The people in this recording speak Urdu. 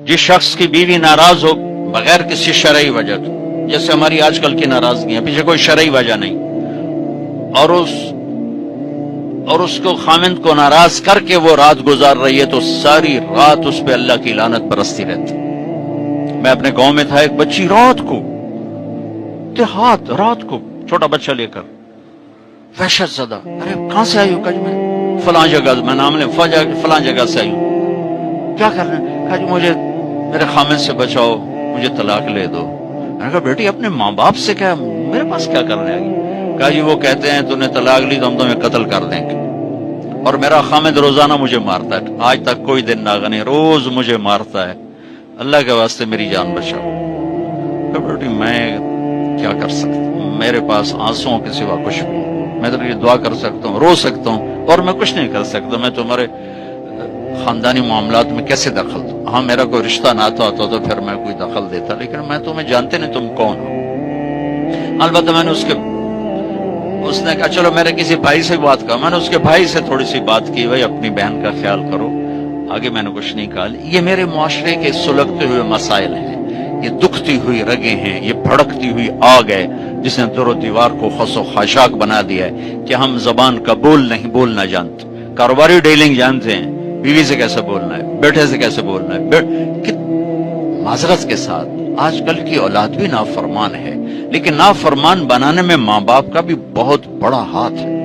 جس شخص کی بیوی ناراض ہو بغیر کسی شرعی وجہ کے، جیسے ہماری آج کل کی ناراضگیاں، پیچھے کوئی شرعی وجہ نہیں، اور اس کو خامند کو ناراض کر کے وہ رات گزار رہی ہے، تو ساری رات اس پہ اللہ کی لعنت برستی رہتی۔ میں اپنے گاؤں میں تھا، ایک بچی رات کو دیہات، رات کو چھوٹا بچہ لے کر وحشت زدہ، ارے کہاں سے آئی ہو؟ کہ میں فلاں جگہ، میں نام لیں فلاں جگہ سے آئی ہوں۔ کیا کر رہے ہیں؟ کہا جی مجھے میرے خامند سے بچاؤ، مجھے طلاق لے دو۔ میں نے کہا بیٹی اپنے ماں باپ سے کیا، میرے پاس کیا کرنے آئی؟ کہا جی وہ کہتے ہیں تو نے طلاق لی تو ہم تمہیں قتل کر دیں گے، اور میرا خامد روزانہ مجھے مارتا ہے، آج تک کوئی دن ناغا نہیں، روز مجھے مارتا ہے، اللہ کے واسطے میری جان بچاؤ۔ کہ بیٹی میں کیا کر سکتا ہوں، میرے پاس آنسوؤں کے سوا کچھ بھی نہیں، میں تو یہ دعا کر سکتا ہوں، رو سکتا ہوں، اور میں کچھ نہیں کر سکتا۔ میں تمہارے خاندانی معاملات میں کیسے دخل دوں؟ ہاں میرا کوئی رشتہ ناتا ہوتا تو پھر میں کوئی دخل دیتا، لیکن میں تمہیں جانتے نہیں تم کون ہو۔ البتہ میں نے اس نے کہا چلو میرے کسی بھائی سے بات کرو، میں نے اس کے بھائی سے تھوڑی سی بات کی، بھائی اپنی بہن کا خیال کرو، آگے میں نے کچھ نہیں کہا۔ یہ میرے معاشرے کے سلگتے ہوئے مسائل ہیں، یہ دکھتی ہوئی رگیں ہیں، یہ بھڑکتی ہوئی آگ ہے جس نے در و دیوار کو خس و خاشاک بنا دیا ہے کہ ہم زبان کا بولنا جانتے، کاروباری ڈیلنگ جانتے ہیں، بیوی سے کیسے بولنا ہے، بیٹے سے کیسے بولنا ہے۔ معذرت کے ساتھ آج کل کی اولاد بھی نافرمان ہے، لیکن نافرمان بنانے میں ماں باپ کا بھی بہت بڑا ہاتھ ہے۔